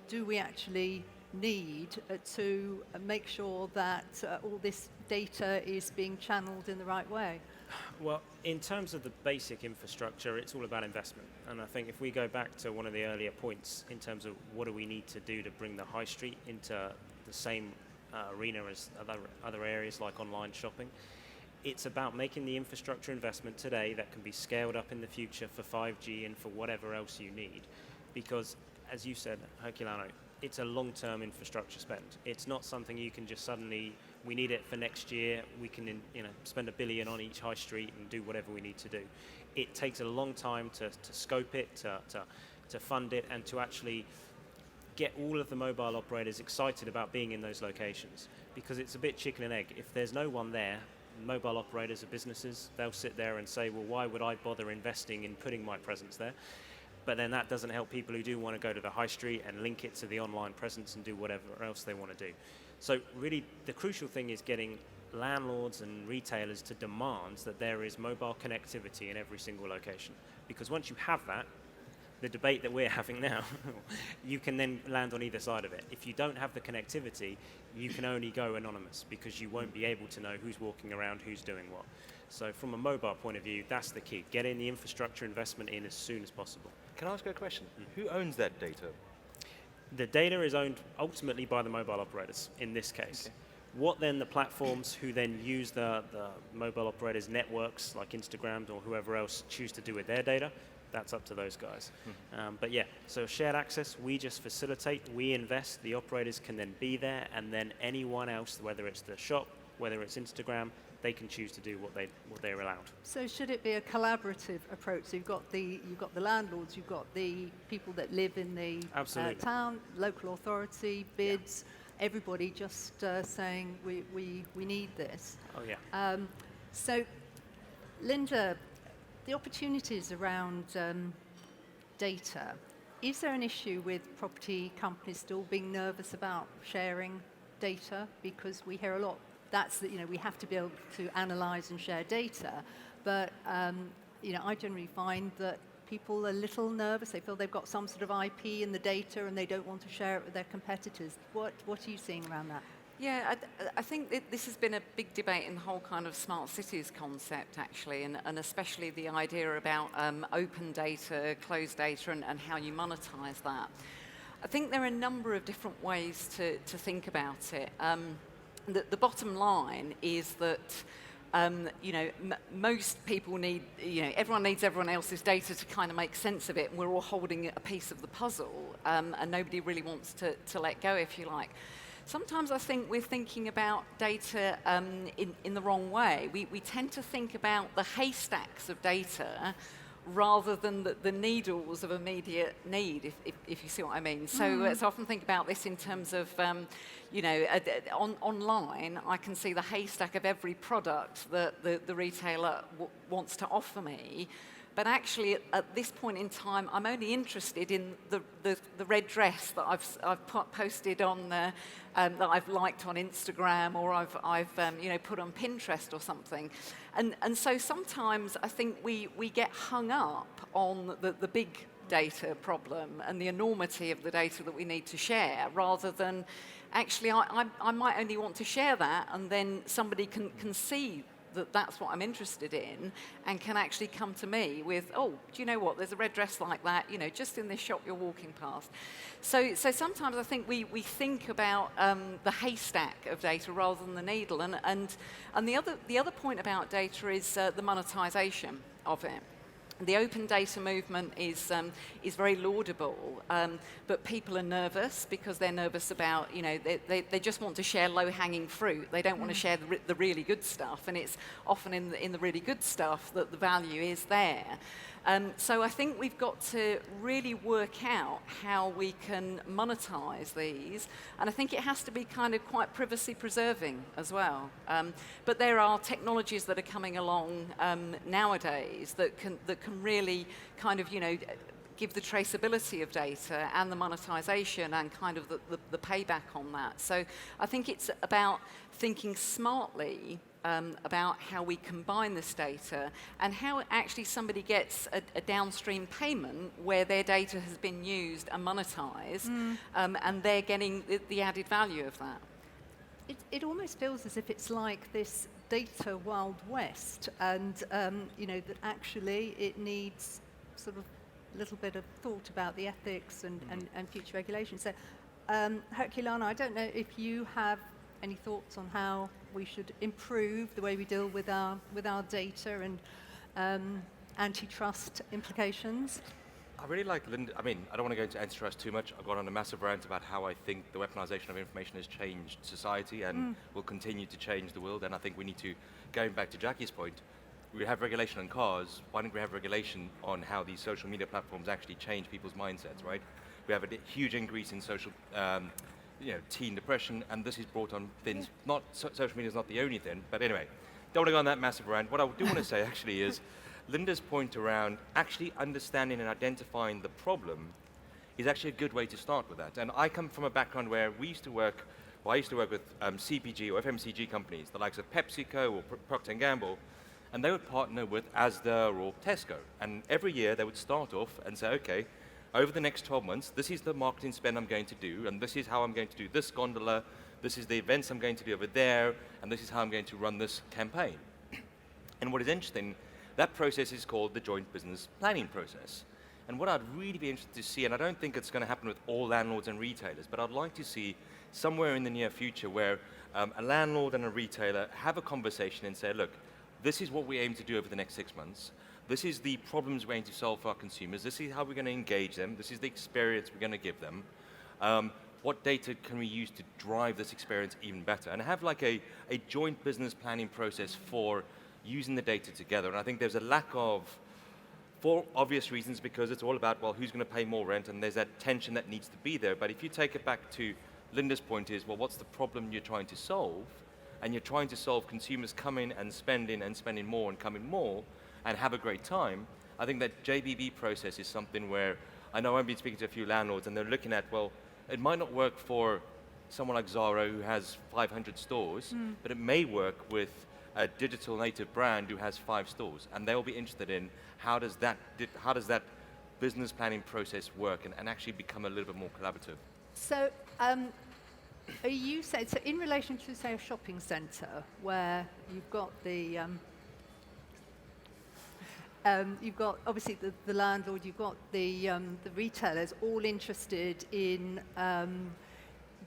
do we actually need to make sure that all this data is being channeled in the right way? Well, in terms of the basic infrastructure, it's all about investment. And I think if we go back to one of the earlier points in terms of what do we need to do to bring the high street into the same arena as other areas like online shopping, it's about making the infrastructure investment today that can be scaled up in the future for 5G and for whatever else you need. Because, as you said, Herculano, it's a long-term infrastructure spend. It's not something you can just suddenly, we need it for next year, we can spend $1 billion on each high street and do whatever we need to do. It takes a long time to scope it, to fund it, and to actually get all of the mobile operators excited about being in those locations. Because it's a bit chicken and egg. If there's no one there, mobile operators are businesses, they'll sit there and say, well, why would I bother investing in putting my presence there? But then that doesn't help people who do want to go to the high street and link it to the online presence and do whatever else they want to do. So really, the crucial thing is getting landlords and retailers to demand that there is mobile connectivity in every single location. Because once you have that, the debate that we're having now, you can then land on either side of it. If you don't have the connectivity, you can only go anonymous because you won't be able to know who's walking around, who's doing what. So from a mobile point of view, that's the key. Getting the infrastructure investment in as soon as possible. Can I ask a question? Who owns that data? The data is owned ultimately by the mobile operators in this case. Okay. What then the platforms who then use the mobile operators' networks like Instagram or whoever else choose to do with their data, that's up to those guys. But yeah, so shared access, we just facilitate, we invest, the operators can then be there, and then anyone else, whether it's the shop, whether it's Instagram, they can choose to do what they're allowed. So should it be a collaborative approach? So you've got the landlords, you've got the people that live in the town, local authority, bids, everybody just saying we need this. Oh yeah. So Linda, the opportunities around data, is there an issue with property companies still being nervous about sharing data? Because we hear a lot, we have to be able to analyze and share data, but I generally find that people are a little nervous. They feel they've got some sort of IP in the data and they don't want to share it with their competitors. What are you seeing around that? Yeah, I think this has been a big debate in the whole kind of smart cities concept, actually, and especially the idea about open data, closed data, and how you monetize that. I think there are a number of different ways to think about it. The bottom line is that most people need, everyone needs everyone else's data to kind of make sense of it, and we're all holding a piece of the puzzle, and nobody really wants to let go, if you like. Sometimes I think we're thinking about data in the wrong way. We tend to think about the haystacks of data rather than the needles of immediate need, if you see what I mean. So I often think about this in terms of, online, I can see the haystack of every product that the retailer wants to offer me. But actually, at this point in time, I'm only interested in the red dress that I've posted on, that I've liked on Instagram, or I've put on Pinterest or something. And so sometimes I think we get hung up on the big data problem and the enormity of the data that we need to share, rather than actually I might only want to share that, and then somebody can see that's what I'm interested in, and can actually come to me with, oh, do you know what, there's a red dress like that, just in this shop you're walking past. So sometimes I think we think about the haystack of data rather than the needle, and the other point about data is the monetization of it. The open data movement is very laudable, but people are nervous because they're nervous about, they just want to share low-hanging fruit. They don't want to share the really good stuff, and it's often in the really good stuff that the value is there. So I think we've got to really work out how we can monetize these, and I think it has to be kind of quite privacy preserving as well. But there are technologies that are coming along nowadays that can really kind of give the traceability of data and the monetization and kind of the payback on that. So I think it's about thinking smartly about how we combine this data and how actually somebody gets a downstream payment where their data has been used and monetized, and they're getting the added value of that. It almost feels as if it's like this data Wild West, and that actually it needs sort of a little bit of thought about the ethics and future regulation. So, Herculano, I don't know if you have any thoughts on how we should improve the way we deal with our data and antitrust implications. I really like Linda. I mean, I don't want to go into antitrust too much. I've gone on a massive rant about how I think the weaponization of information has changed society and will continue to change the world. And I think we need to, going back to Jackie's point, we have regulation on cars. Why don't we have regulation on how these social media platforms actually change people's mindsets, right? We have a huge increase in social, teen depression, and this is brought on things. Not social media is not the only thing, but anyway, don't want to go on that massive rant. What I do want to say actually is, Linda's point around actually understanding and identifying the problem is actually a good way to start with that. And I come from a background where I used to work with CPG or FMCG companies, the likes of PepsiCo or Procter & Gamble, and they would partner with Asda or Tesco. And every year they would start off and say, okay, over the next 12 months, this is the marketing spend I'm going to do, and this is how I'm going to do this gondola, this is the events I'm going to do over there, and this is how I'm going to run this campaign. And what is interesting, that process is called the joint business planning process. And what I'd really be interested to see, and I don't think it's going to happen with all landlords and retailers, but I'd like to see somewhere in the near future where a landlord and a retailer have a conversation and say, look, this is what we aim to do over the next 6 months. This is the problems we're going to solve for our consumers. This is how we're going to engage them. This is the experience we're going to give them. What data can we use to drive this experience even better? And have like a joint business planning process for using the data together. And I think there's a lack of, for obvious reasons, because it's all about, well, who's going to pay more rent, and there's that tension that needs to be there. But if you take it back to Linda's point is, well, what's the problem you're trying to solve? And you're trying to solve consumers coming and spending more and coming more and have a great time. I think that JBB process is something where, I know I've been speaking to a few landlords and they're looking at, well, it might not work for someone like Zara who has 500 stores, but it may work with a digital native brand who has 5 stores, and they'll be interested in how does that business planning process work and actually become a little bit more collaborative. So, are you saying, so in relation to, say, a shopping centre where you've got the, you've got obviously the landlord, you've got the retailers all interested in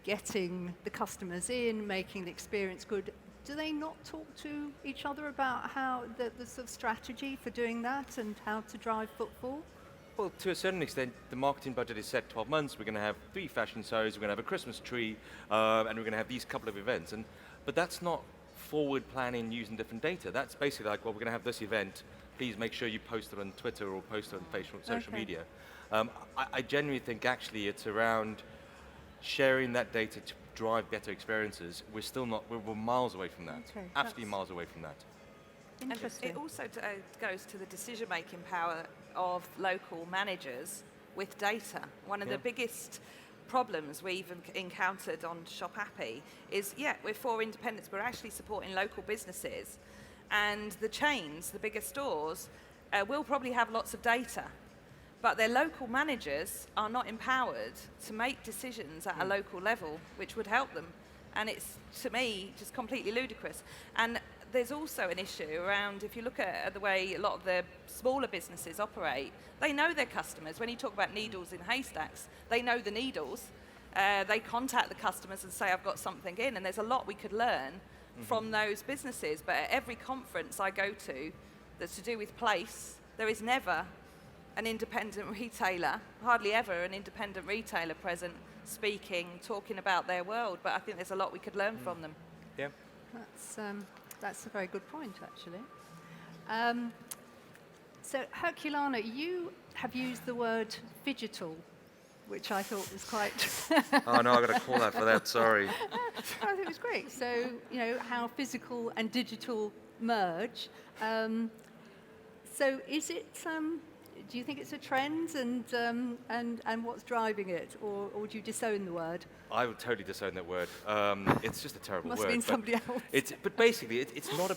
getting the customers in, making the experience good. Do they not talk to each other about how the sort of strategy for doing that and how to drive footfall? Well, to a certain extent, the marketing budget is set 12 months. We're going to have 3 fashion shows, we're going to have a Christmas tree, and we're going to have these couple of events. But that's not forward planning using different data. That's basically like, well, we're going to have this event. Please make sure you post it on Twitter or post it on social media. I genuinely think actually it's around sharing that data to drive better experiences. We're miles away from that. Okay, absolutely miles away from that. Interesting. And it also goes to the decision-making power of local managers with data. One of the biggest problems we've encountered on ShopAppy is, we're for independents, we're actually supporting local businesses, and the chains, the bigger stores, will probably have lots of data, but their local managers are not empowered to make decisions at a local level, which would help them. And it's, to me, just completely ludicrous. And there's also an issue around, if you look at the way a lot of the smaller businesses operate, they know their customers. When you talk about needles in haystacks, they know the needles. They contact the customers and say, I've got something in, and there's a lot we could learn from those businesses. But at every conference I go to that's to do with place, there is never an independent retailer, hardly ever an independent retailer present, speaking, talking about their world. But I think there's a lot we could learn from them. Yeah. That's a very good point, actually. So, Herculano, you have used the word phygital, which I thought was quite... Oh, no, I've got to call out for that, sorry. I think it was great. So, how physical and digital merge. So, is it... do you think it's a trend, and what's driving it, or would you disown the word? I would totally disown that word. It's just a terrible word. Must have been somebody else. But basically, it's not a...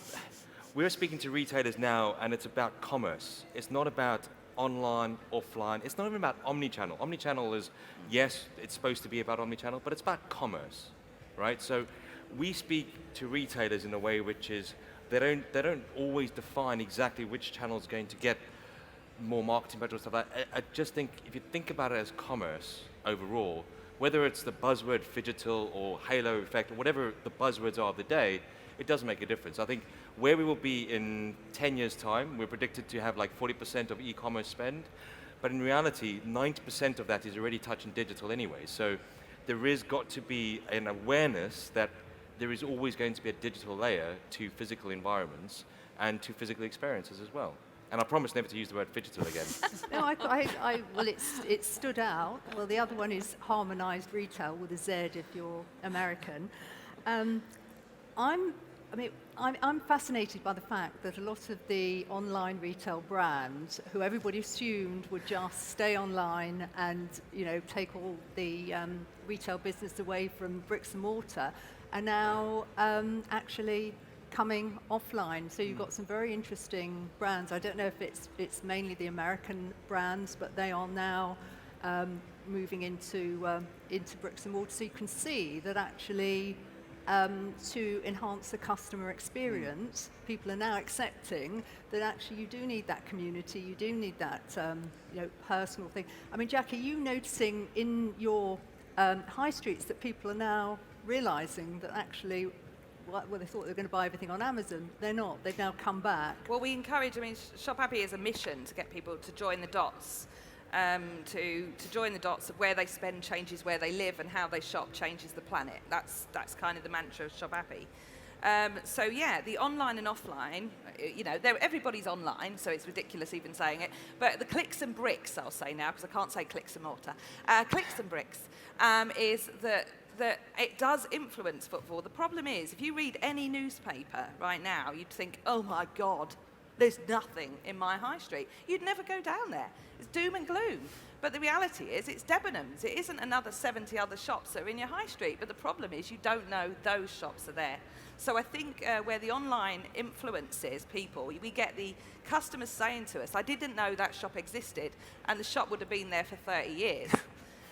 We're speaking to retailers now, and it's about commerce. It's not about online, offline. It's not even about omnichannel. Omnichannel is, yes, it's supposed to be about omnichannel, but it's about commerce, right? So we speak to retailers in a way which is they don't always define exactly which channel is going to get more marketing budget or stuff like that. I just think if you think about it as commerce overall, whether it's the buzzword phygital or halo effect or whatever the buzzwords are of the day, it doesn't make a difference. I think where we will be in 10 years' time, we're predicted to have like 40% of e-commerce spend, but in reality, 90% of that is already touching digital anyway. So there is got to be an awareness that there is always going to be a digital layer to physical environments and to physical experiences as well. And I promise never to use the word phygital again. No, well, it stood out. Well, the other one is harmonized retail with a Z if you're American. I'm fascinated by the fact that a lot of the online retail brands, who everybody assumed would just stay online and take all the retail business away from bricks and mortar, are now actually coming offline. So you've got some very interesting brands. I don't know if it's mainly the American brands, but they are now moving into bricks and mortar. So you can see that actually to enhance the customer experience, people are now accepting that actually you do need that community, you do need that personal thing. I mean, Jackie, are you noticing in your high streets that people are now realizing that actually, well, they thought they were going to buy everything on Amazon. They're not. They've now come back. Well, we encourage, ShopAppy is a mission to get people to join the dots. To join the dots of where they spend changes where they live, and how they shop changes the planet. That's kind of the mantra of ShopAppy. So yeah, the online and offline, everybody's online, so it's ridiculous even saying it. But the clicks and bricks, I'll say now, because I can't say clicks and mortar. Clicks and bricks is that it does influence footfall. The problem is, if you read any newspaper right now, you'd think, oh my God, there's nothing in my high street. You'd never go down there. It's doom and gloom. But the reality is, it's Debenhams. It isn't another 70 other shops that are in your high street. But the problem is, you don't know those shops are there. So I think where the online influences people, we get the customers saying to us, I didn't know that shop existed, and the shop would have been there for 30 years.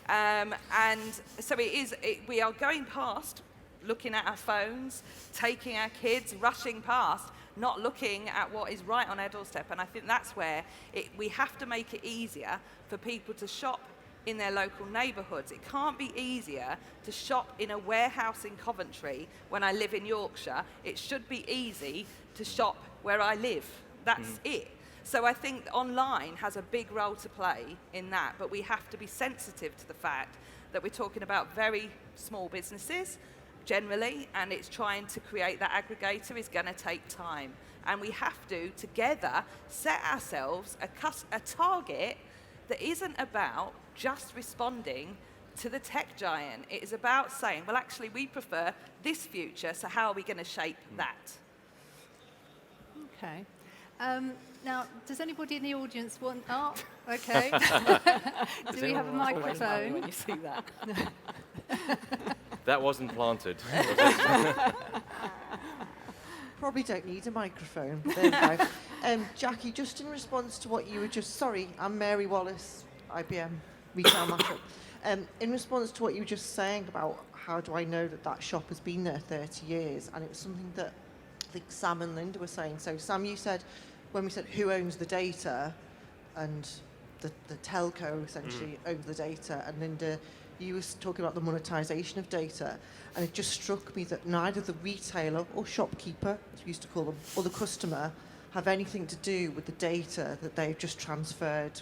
And so we are going past, looking at our phones, taking our kids, rushing past, not looking at what is right on our doorstep. And I think that's where we have to make it easier for people to shop in their local neighbourhoods. It can't be easier to shop in a warehouse in Coventry when I live in Yorkshire. It should be easy to shop where I live. That's it. So I think online has a big role to play in that, but we have to be sensitive to the fact that we're talking about very small businesses generally, and it's trying to create that aggregator is going to take time. And we have to, together, set ourselves a target that isn't about just responding to the tech giant. It is about saying, well, actually, we prefer this future, so how are we going to shape that? Okay. Now, does anybody in the audience want... Oh, okay. Do we have a microphone? When you see that. That wasn't planted. Probably don't need a microphone. There we go. Jackie, just in response to what you were just... Sorry, I'm Mary Wallace, IBM, Retail Mashup. In response to what you were just saying about how do I know that shop has been there 30 years, and it was something that I think Sam and Linda were saying. So, Sam, you said, when we said who owns the data, and the telco essentially owns the data, and Linda, you were talking about the monetization of data, and it just struck me that neither the retailer or shopkeeper, as we used to call them, or the customer have anything to do with the data that they've just transferred,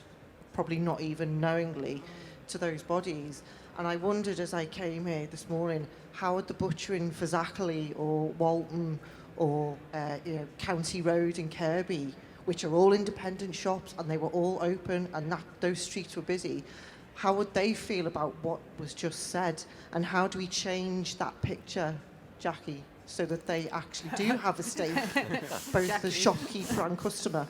probably not even knowingly, to those bodies. And I wondered as I came here this morning, how would the butchering for Zachary or Walton or County Road in Kirby, which are all independent shops and they were all open and those streets were busy, how would they feel about what was just said? And how do we change that picture, Jackie, so that they actually do have a stake, both Jackie. the shopkeeper and customer?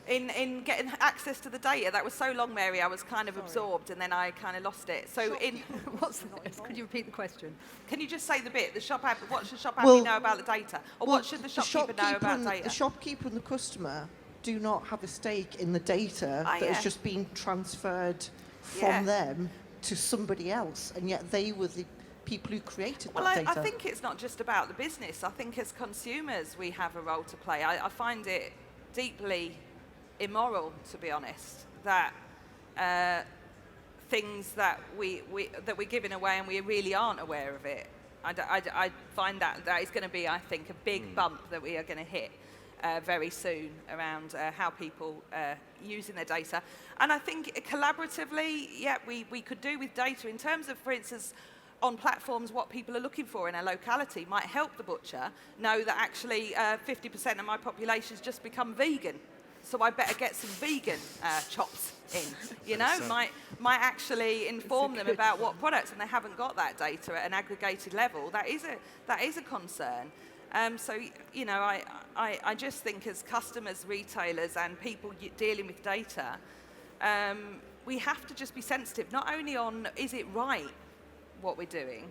In getting access to the data, that was so long, Mary, I was kind of absorbed, and then I kind of lost it. So What's the noise? Could you repeat the question? Can you just say the bit, what should ShopAppy know about the data? Or what should the shopkeeper know about data? The shopkeeper and the customer do not have a stake in the data that has just been transferred from them to somebody else, and yet they were people who created Well, that I data? think it's not just about the business. I think as consumers, we have a role to play. I find it deeply immoral, to be honest, that things that that we're giving away and we really aren't aware of it. I find that is going to be, I think, a big bump that we are going to hit very soon around how people using their data. And I think collaboratively, yeah, we could do with data in terms of, for instance, on platforms, what people are looking for in a locality might help the butcher know that actually 50% of my population has just become vegan. So I better get some vegan chops in, you know, might actually inform them about what products, and they haven't got that data at an aggregated level. That is a concern. So, you know, I just think as customers, retailers, and people dealing with data, we have to just be sensitive, not only on is it right what we're doing,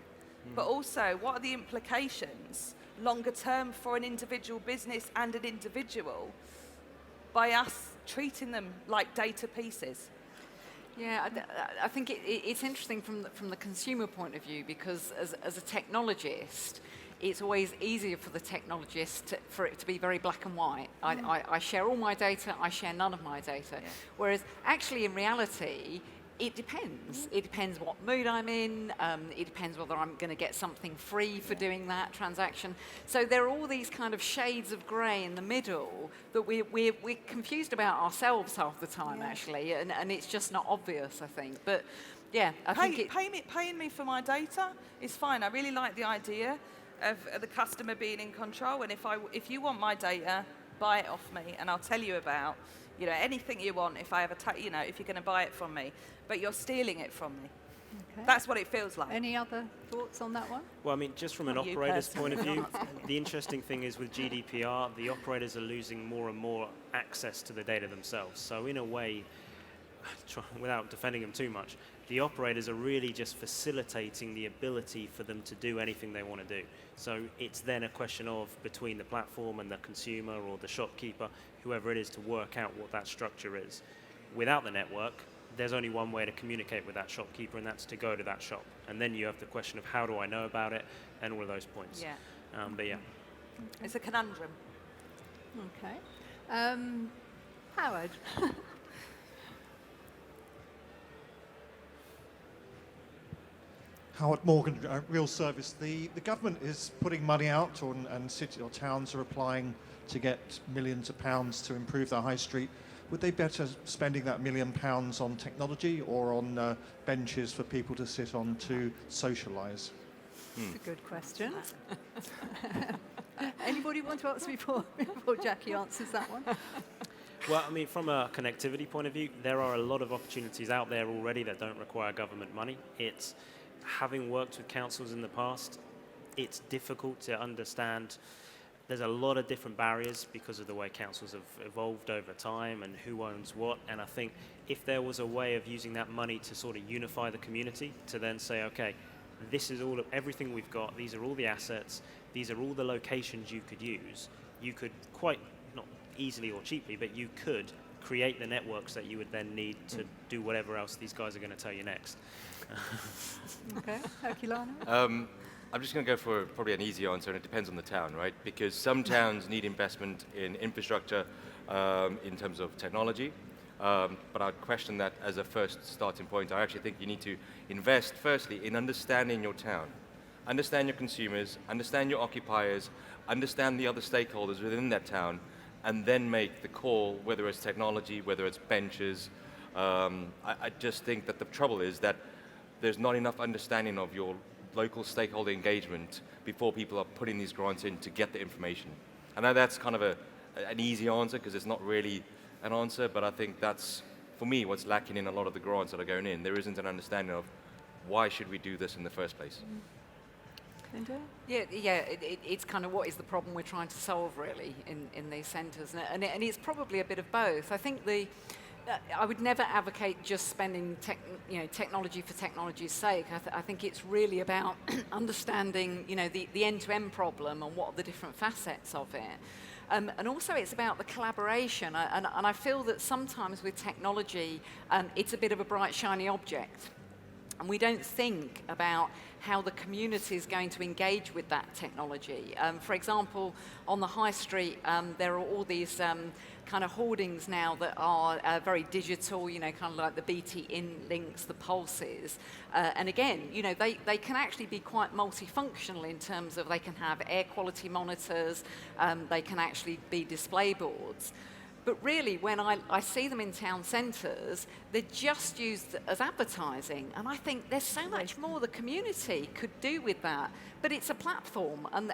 but also what are the implications longer term for an individual business and an individual by us treating them like data pieces. Yeah, I think it's interesting from the consumer point of view, because as a technologist, it's always easier for the technologist for it to be very black and white. I share all my data, I share none of my data. Yeah. Whereas actually in reality, it depends. It depends what mood I'm in. It depends whether I'm going to get something free for doing that transaction. So there are all these kind of shades of grey in the middle that we're confused about ourselves half the time, actually, and it's just not obvious, I think. But yeah, I think paying me for my data is fine. I really like the idea of the customer being in control. And if you want my data, buy it off me, and I'll tell you about, you know, anything you want if I ever, you know, if you're going to buy it from me, but you're stealing it from me. Okay. That's what it feels like. Any other thoughts on that one? Well, I mean, just from an operator's point of view, the interesting thing is with GDPR, the operators are losing more and more access to the data themselves. So in a way, without defending them too much, the operators are really just facilitating the ability for them to do anything they want to do. So it's then a question of between the platform and the consumer or the shopkeeper, whoever it is, to work out what that structure is. Without the network, there's only one way to communicate with that shopkeeper, and that's to go to that shop. And then you have the question of how do I know about it, and all of those points. Yeah. But yeah. It's a conundrum. Okay. Howard. Howard Morgan, Real Service. The government is putting money out, and cities or towns are applying to get millions of pounds to improve their high street. Would they better spending that £1 million on technology or on benches for people to sit on to socialise? That's a good question. Anybody want to answer before Jackie answers that one? Well, I mean, from a connectivity point of view, there are a lot of opportunities out there already that don't require government money. It's having worked with councils in the past, it's difficult to understand. There's a lot of different barriers because of the way councils have evolved over time and who owns what. And I think if there was a way of using that money to sort of unify the community, to then say, okay, this is all of everything we've got, these are all the assets, these are all the locations you could use, you could quite, not easily or cheaply, but you could create the networks that you would then need to do whatever else these guys are going to tell you next. Okay, Herculano? I'm just going to go for probably an easy answer, and it depends on the town, right? Because some towns need investment in infrastructure in terms of technology, but I'd question that as a first starting point. I actually think you need to invest, firstly, in understanding your town. Understand your consumers, understand your occupiers, understand the other stakeholders within that town, and then make the call, whether it's technology, whether it's benches. I just think that the trouble is that there's not enough understanding of your local stakeholder engagement before people are putting these grants in to get the information. I know that's kind of an easy answer because it's not really an answer, but I think that's, for me, what's lacking in a lot of the grants that are going in. There isn't an understanding of why should we do this in the first place. Minto? Yeah, it's kind of what is the problem we're trying to solve, really, in these centres. And it's probably a bit of both. I think I would never advocate just spending technology for technology's sake. I think it's really about understanding the end-to-end problem and what are the different facets of it. And also it's about the collaboration. And I feel that sometimes with technology, it's a bit of a bright, shiny object. and we don't think about how the community is going to engage with that technology. For example, on the high street, there are all these kind of hoardings now that are very digital, you know, kind of like the BT in links, the pulses. And again, you know, they can actually be quite multifunctional in terms of they can have air quality monitors, they can actually be display boards. But really, when I see them in town centres, they're just used as advertising. And I think there's so much more the community could do with that. But it's a platform, and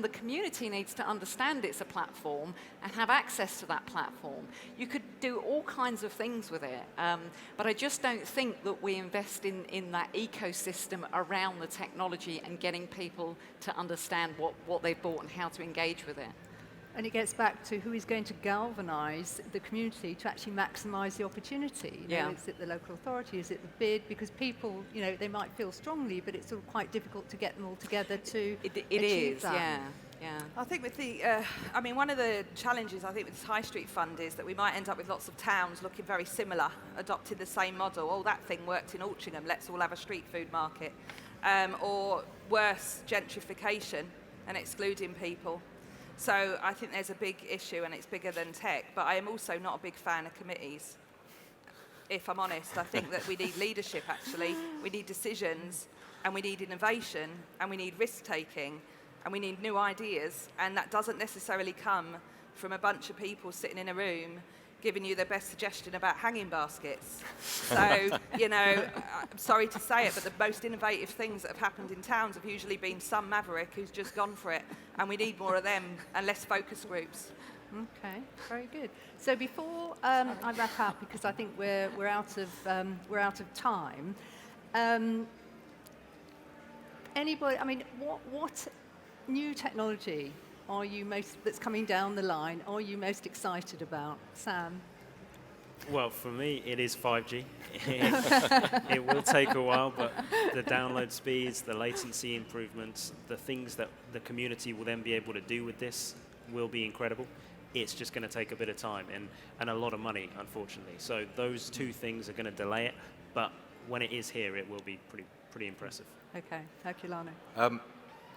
the community needs to understand it's a platform and have access to that platform. You could do all kinds of things with it. But I just don't think that we invest in that ecosystem around the technology and getting people to understand what they've bought and how to engage with it. And it gets back to who is going to galvanise the community to actually maximise the opportunity. You know, is it the local authority? Is it the bid? Because people, you know, they might feel strongly, but it's sort of quite difficult to get them all together to achieve that. Yeah. I think with the, I mean, one of the challenges I think with this high street fund is that we might end up with lots of towns looking very similar, adopting the same model. Oh, that thing worked in Altrincham, let's all have a street food market. Or worse, gentrification and excluding people. So I think there's a big issue, and it's bigger than tech, but I am also not a big fan of committees. If I'm honest, I think that we need leadership, actually. We need decisions, and we need innovation, and we need risk-taking, and we need new ideas, and that doesn't necessarily come from a bunch of people sitting in a room giving you their best suggestion about hanging baskets. So, you know, I'm sorry to say it, but the most innovative things that have happened in towns have usually been some maverick who's just gone for it, and we need more of them and less focus groups. Okay, very good. So before I wrap up, because I think we're out of time. Anybody? I mean, what new technology are you that's coming down the line, are you most excited about? Sam? Well, for me, it is 5G. It will take a while, but the download speeds, the latency improvements, the things that the community will then be able to do with this will be incredible. It's just going to take a bit of time and a lot of money, unfortunately. So those two things are going to delay it, but when it is here, it will be pretty impressive. Okay, Herculano.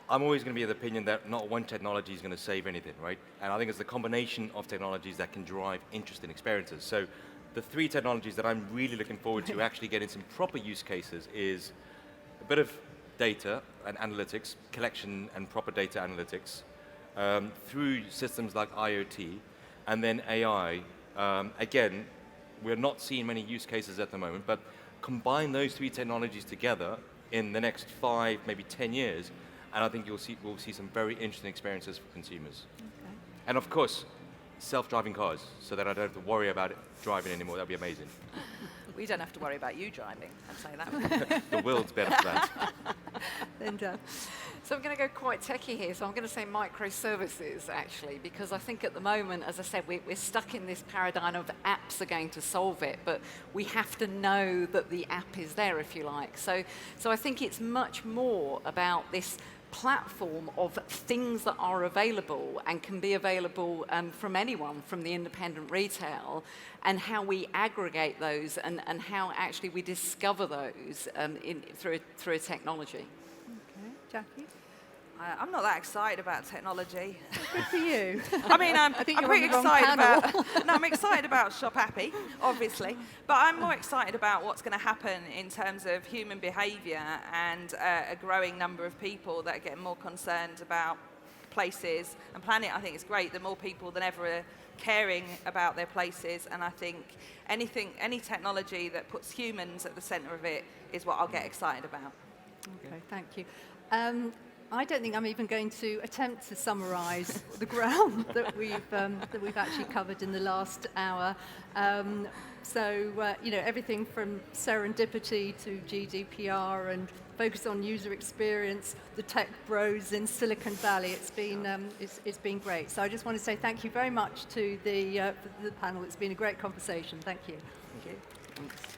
I'm always going to be of the opinion that not one technology is going to save anything, right? And I think it's the combination of technologies that can drive interesting experiences. So the three technologies that I'm really looking forward to actually getting some proper use cases is a bit of data and analytics, collection and proper data analytics, through systems like IoT, and then AI. Again, we're not seeing many use cases at the moment, but combine those three technologies together in the next 5, maybe 10 years, and I think we'll see some very interesting experiences for consumers. Okay. And of course, self-driving cars, so that I don't have to worry about it driving anymore. That'd be amazing. We don't have to worry about you driving, I'd say that. The world's better for that. Linda? So I'm going to go quite techie here. So I'm going to say microservices, actually, because I think at the moment, as I said, we're stuck in this paradigm of apps are going to solve it, but we have to know that the app is there, if you like. So I think it's much more about this platform of things that are available and can be available from anyone, from the independent retail, and how we aggregate those and how actually we discover those through a technology. Okay, Jackie? I'm not that excited about technology. Good for you. I mean, I'm think you're pretty on the wrong excited panel. about. No, I'm excited about ShopAppy, obviously, but I'm more excited about what's going to happen in terms of human behaviour and a growing number of people that are getting more concerned about places and planet. I think it's great. The more people than ever are caring about their places, and I think any technology that puts humans at the centre of it is what I'll get excited about. Okay, thank you. I don't think I'm even going to attempt to summarise the ground that we've actually covered in the last hour. You know, everything from serendipity to GDPR and focus on user experience, the tech bros in Silicon Valley. It's been great. So I just want to say thank you very much to the panel. It's been a great conversation. Thank you. Thank you. Thanks.